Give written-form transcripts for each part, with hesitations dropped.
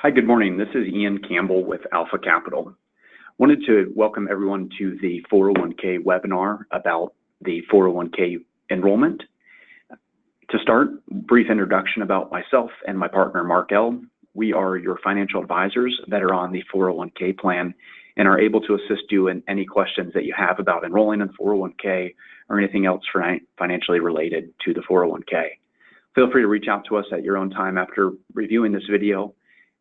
Hi, good morning. This is Ian Campbell with Alpha Capital. Wanted to welcome everyone to the 401k webinar about the 401k enrollment. To start, brief introduction about myself and my partner, Mark L. We are your financial advisors that are on the 401k plan and are able to assist you in any questions that you have about enrolling in 401k or anything else financially related to the 401k. Feel free to reach out to us at your own time after reviewing this video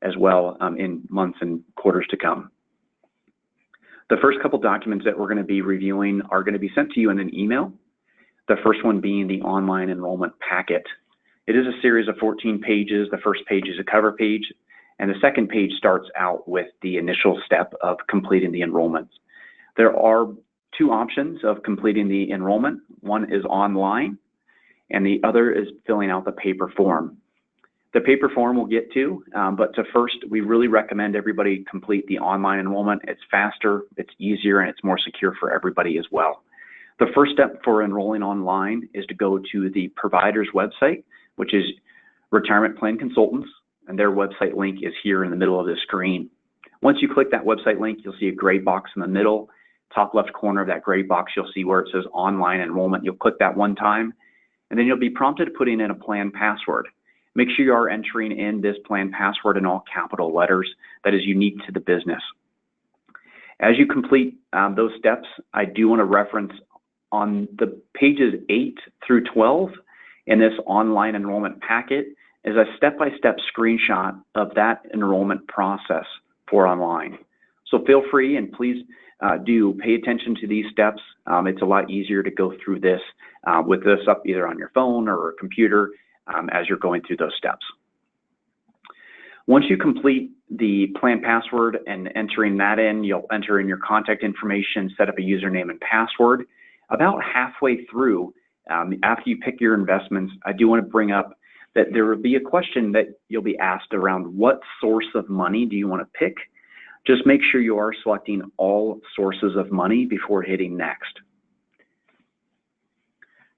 as well in months and quarters to come. The first couple documents that we're going to be reviewing are going to be sent to you in an email. The first one being the online enrollment packet. It is a series of 14 pages. The first page is a cover page, and the second page starts out with the initial step of completing the enrollment. There are two options of completing the enrollment. One is online, and the other is filling out the paper form. The paper form we'll get to, but first, we really recommend everybody complete the online enrollment. It's faster, it's easier, and it's more secure for everybody as well. The first step for enrolling online is to go to the provider's website, which is Retirement Plan Consultants, and their website link is here in the middle of the screen. Once you click that website link, you'll see a gray box in the middle. Top left corner of that gray box, you'll see where it says online enrollment. You'll click that one time, and then you'll be prompted to put in a plan password. Make sure you are entering in this plan password in all capital letters that is unique to the business. As you complete those steps, I do want to reference on the pages 8 through 12 in this online enrollment packet is a step-by-step screenshot of that enrollment process for online. So feel free and please do pay attention to these steps. It's a lot easier to go through this with this up either on your phone or a computer as you're going through those steps. Once you complete the plan password and entering that in, you'll enter in your contact information, set up a username and password. About halfway through, after you pick your investments, I do want to bring up that there will be a question that you'll be asked around what source of money do you want to pick. Just make sure you are selecting all sources of money before hitting next.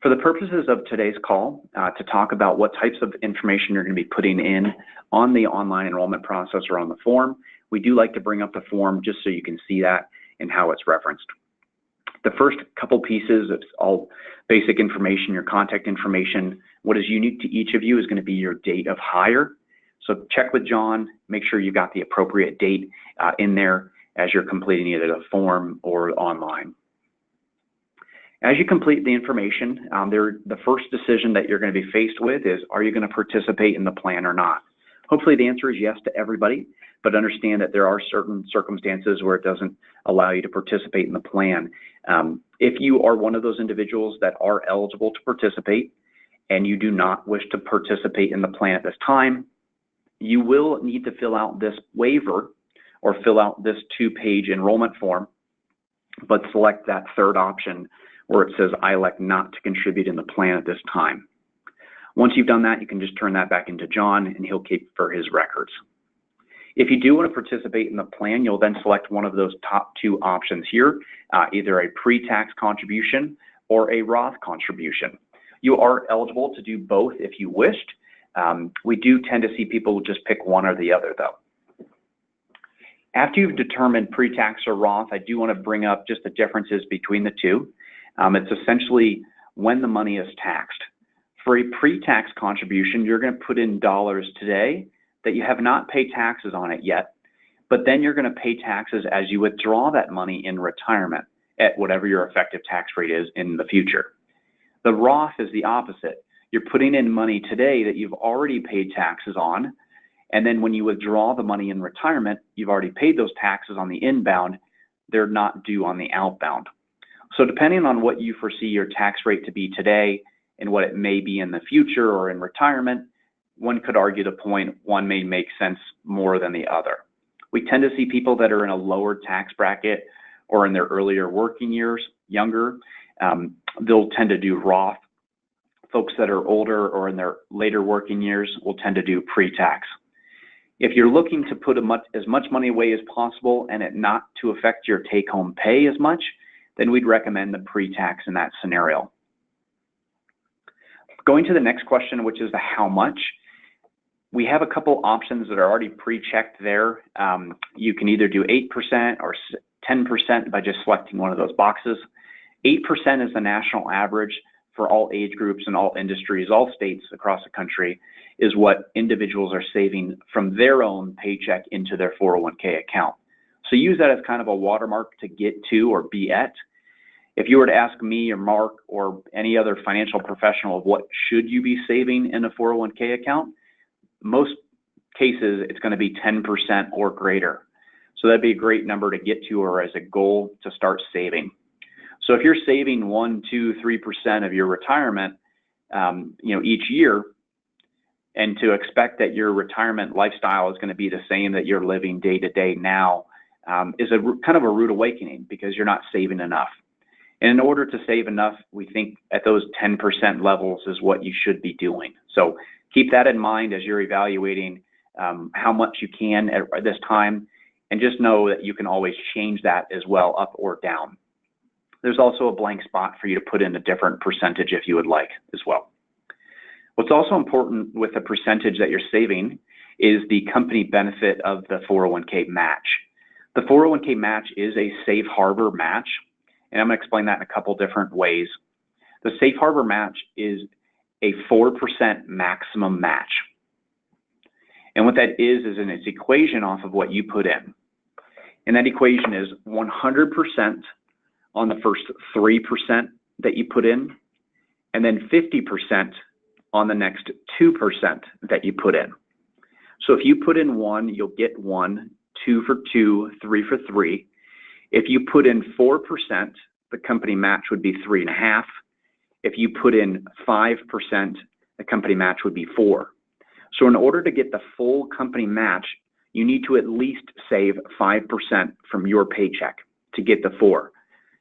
For the purposes of today's call, to talk about what types of information you're going to be putting in on the online enrollment process or on the form, we do like to bring up the form just so you can see that and how it's referenced. The first couple pieces, it's all basic information, your contact information. What is unique to each of you is going to be your date of hire. So check with John, make sure you got the appropriate date in there as you're completing either the form or online. As you complete the information, the first decision that you're going to be faced with is, are you going to participate in the plan or not? Hopefully the answer is yes to everybody, but understand that there are certain circumstances where it doesn't allow you to participate in the plan. If you are one of those individuals that are eligible to participate and you do not wish to participate in the plan at this time, you will need to fill out this waiver or fill out this 2-page enrollment form, but select that third option where it says, I elect not to contribute in the plan at this time. Once you've done that, you can just turn that back into John and he'll keep for his records. If you do want to participate in the plan, you'll then select one of those top 2 options here, either a pre-tax contribution or a Roth contribution. You are eligible to do both if you wished. We do tend to see people just pick one or the other though. After you've determined pre-tax or Roth, I do want to bring up just the differences between the two. It's essentially when the money is taxed. For a pre-tax contribution, you're going to put in dollars today that you have not paid taxes on it yet, but then you're going to pay taxes as you withdraw that money in retirement at whatever your effective tax rate is in the future. The Roth is the opposite. You're putting in money today that you've already paid taxes on, and then when you withdraw the money in retirement, you've already paid those taxes on the inbound, they're not due on the outbound. So depending on what you foresee your tax rate to be today and what it may be in the future or in retirement, one could argue the point one may make sense more than the other. We tend to see people that are in a lower tax bracket or in their earlier working years, younger, they'll tend to do Roth. Folks that are older or in their later working years will tend to do pre-tax. If you're looking to put as much money away as possible and it not to affect your take-home pay as much, then we'd recommend the pre-tax in that scenario. Going to the next question, which is the how much. We have a couple options that are already pre-checked there. You can either do 8% or 10% by just selecting one of those boxes. 8% is the national average for all age groups and all industries, all states across the country, is what individuals are saving from their own paycheck into their 401k account. So use that as kind of a watermark to get to or be at. If you were to ask me or Mark or any other financial professional of what should you be saving in a 401k account, most cases it's going to be 10% or greater. So that'd be a great number to get to or as a goal to start saving. So if you're saving 1, 2, 3% of your retirement, each year, and to expect that your retirement lifestyle is going to be the same that you're living day to day now, is kind of a rude awakening because you're not saving enough. And in order to save enough, we think at those 10% levels is what you should be doing. So keep that in mind as you're evaluating how much you can at this time, and just know that you can always change that as well, up or down. There's also a blank spot for you to put in a different percentage if you would like as well. What's also important with the percentage that you're saving is the company benefit of the 401k match. The 401k match is a safe harbor match, and I'm going to explain that in a couple different ways. The safe harbor match is a 4% maximum match. And what that is an equation off of what you put in. And that equation is 100% on the first 3% that you put in, and then 50% on the next 2% that you put in. So if you put in 1, you'll get 1, 2 for 2, 3 for 3. If you put in 4%, the company match would be 3.5. If you put in 5%, the company match would be 4. So in order to get the full company match, you need to at least save 5% from your paycheck to get the 4.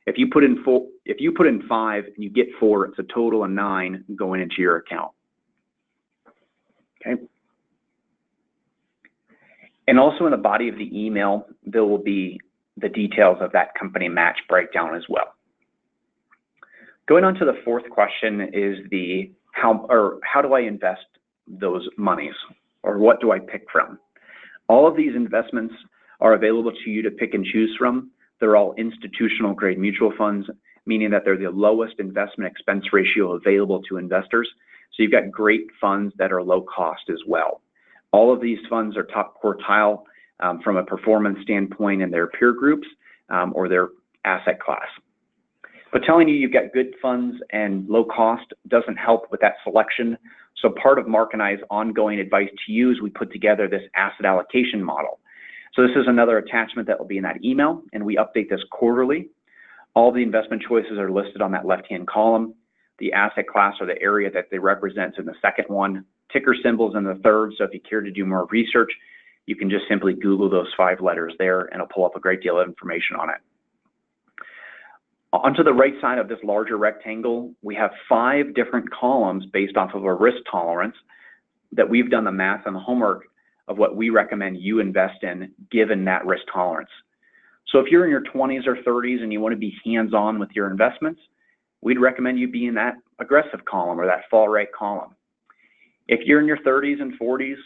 If you put in 5 and you get 4, it's a total of 9 going into your account. Okay. And also in the body of the email, there will be the details of that company match breakdown as well. Going on to the fourth question is how do I invest those monies, or what do I pick from? All of these investments are available to you to pick and choose from. They're all institutional grade mutual funds, meaning that they're the lowest investment expense ratio available to investors. So you've got great funds that are low cost as well. All of these funds are top quartile from a performance standpoint in their peer groups or their asset class. But telling you you've got good funds and low cost doesn't help with that selection. So part of Mark and I's ongoing advice to you is we put together this asset allocation model. So this is another attachment that will be in that email, and we update this quarterly. All the investment choices are listed on that left-hand column. The asset class or the area that they represent in the second one, ticker symbols in the third. So if you care to do more research, you can just simply Google those 5 letters there, and it'll pull up a great deal of information on it. Onto the right side of this larger rectangle, we have 5 different columns based off of a risk tolerance that we've done the math and the homework of what we recommend you invest in given that risk tolerance. So if you're in your 20s or 30s and you want to be hands-on with your investments, we'd recommend you be in that aggressive column or that fall right column. If you're in your 30s and 40s,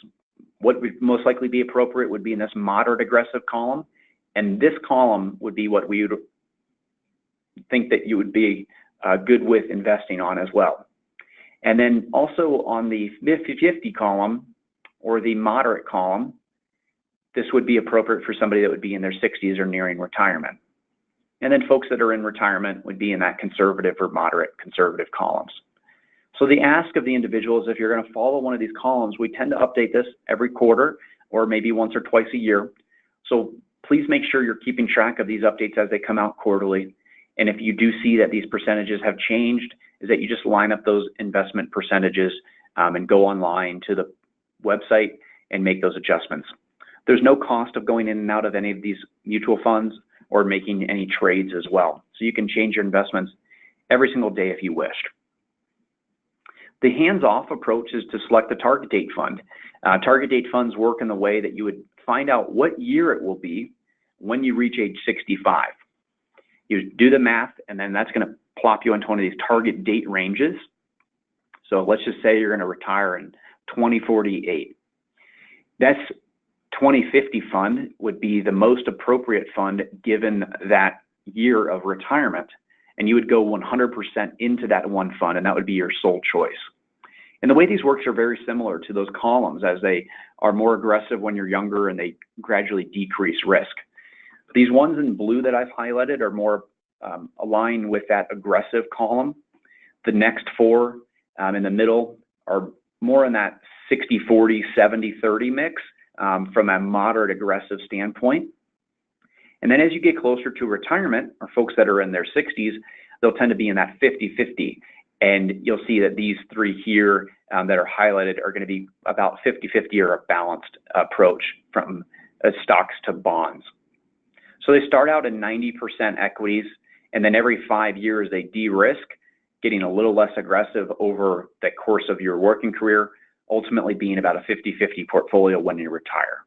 what would most likely be appropriate would be in this moderate aggressive column, and this column would be what we would think that you would be good with investing on as well. And then also on the 50-50 column or the moderate column, this would be appropriate for somebody that would be in their 60s or nearing retirement. And then folks that are in retirement would be in that conservative or moderate conservative columns. So the ask of the individual is if you're going to follow one of these columns, we tend to update this every quarter or maybe once or twice a year. So please make sure you're keeping track of these updates as they come out quarterly. And if you do see that these percentages have changed, is that you just line up those investment percentages and go online to the website and make those adjustments. There's no cost of going in and out of any of these mutual funds or making any trades as well. So you can change your investments every single day if you wished. The hands-off approach is to select the target date fund. Target date funds work in the way that you would find out what year it will be when you reach age 65. You do the math, and then that's going to plop you into one of these target date ranges. So let's just say you're going to retire in 2048. That's 2050 fund would be the most appropriate fund given that year of retirement, and you would go 100% into that one fund, and that would be your sole choice. And the way these works are very similar to those columns, as they are more aggressive when you're younger and they gradually decrease risk. These ones in blue that I've highlighted are more aligned with that aggressive column. The next four in the middle are more in that 60-40, 70-30 mix from a moderate aggressive standpoint. And then as you get closer to retirement, or folks that are in their 60s, they'll tend to be in that 50-50. And you'll see that these three here that are highlighted are going to be about 50-50 or a balanced approach from stocks to bonds. So they start out in 90% equities, and then every 5 years they de-risk, getting a little less aggressive over the course of your working career, ultimately being about a 50-50 portfolio when you retire.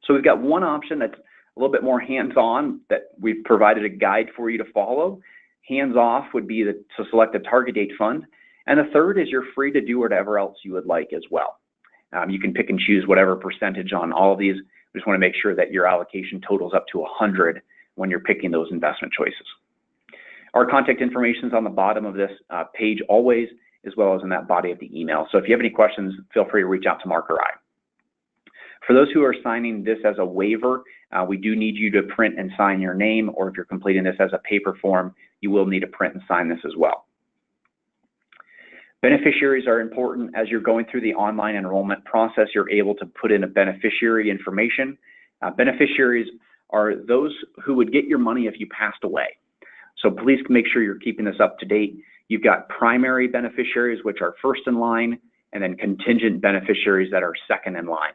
So we've got one option that's a little bit more hands-on that we've provided a guide for you to follow. Hands-off would be to select a target date fund. And the third is you're free to do whatever else you would like as well. You can pick and choose whatever percentage on all of these. We just want to make sure that your allocation totals up to 100 when you're picking those investment choices. Our contact information is on the bottom of this page always, as well as in that body of the email. So if you have any questions, feel free to reach out to Mark or I. For those who are signing this as a waiver, we do need you to print and sign your name, or if you're completing this as a paper form, you will need to print and sign this as well. Beneficiaries are important. As you're going through the online enrollment process, you're able to put in a beneficiary information. Beneficiaries are those who would get your money if you passed away. So please make sure you're keeping this up to date. You've got primary beneficiaries, which are first in line, and then contingent beneficiaries that are second in line.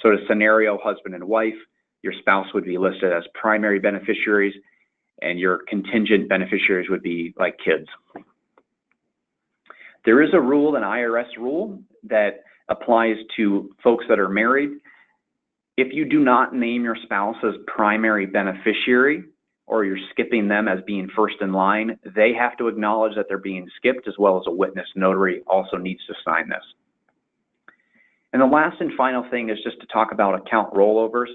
So the scenario, husband and wife, your spouse would be listed as primary beneficiaries, and your contingent beneficiaries would be like kids. There is a rule, an IRS rule, that applies to folks that are married. If you do not name your spouse as primary beneficiary, or you're skipping them as being first in line, they have to acknowledge that they're being skipped, as well as a witness notary also needs to sign this. And the last and final thing is just to talk about account rollovers.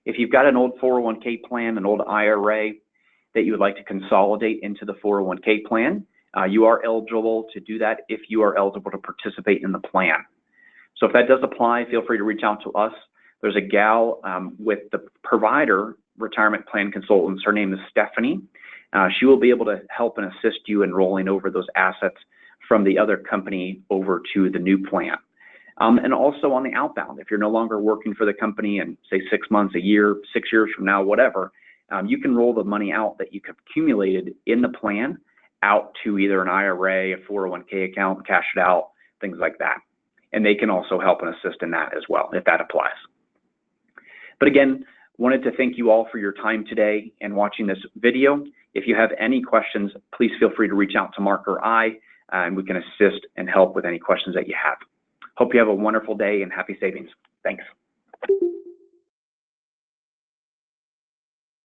If you've got an old 401k plan, an old IRA that you would like to consolidate into the 401k plan, you are eligible to do that if you are eligible to participate in the plan. So if that does apply, feel free to reach out to us. There's a gal with the provider retirement plan consultants. Her name is Stephanie. She will be able to help and assist you in rolling over those assets from the other company over to the new plan. And also on the outbound, if you're no longer working for the company and say 6 months, a year, 6 years from now, whatever, you can roll the money out that you've accumulated in the plan out to either an IRA, a 401k account, cash it out, things like that. And they can also help and assist in that as well, if that applies. But again, wanted to thank you all for your time today and watching this video. If you have any questions, please feel free to reach out to Mark or I, and we can assist and help with any questions that you have. Hope you have a wonderful day and happy savings. Thanks.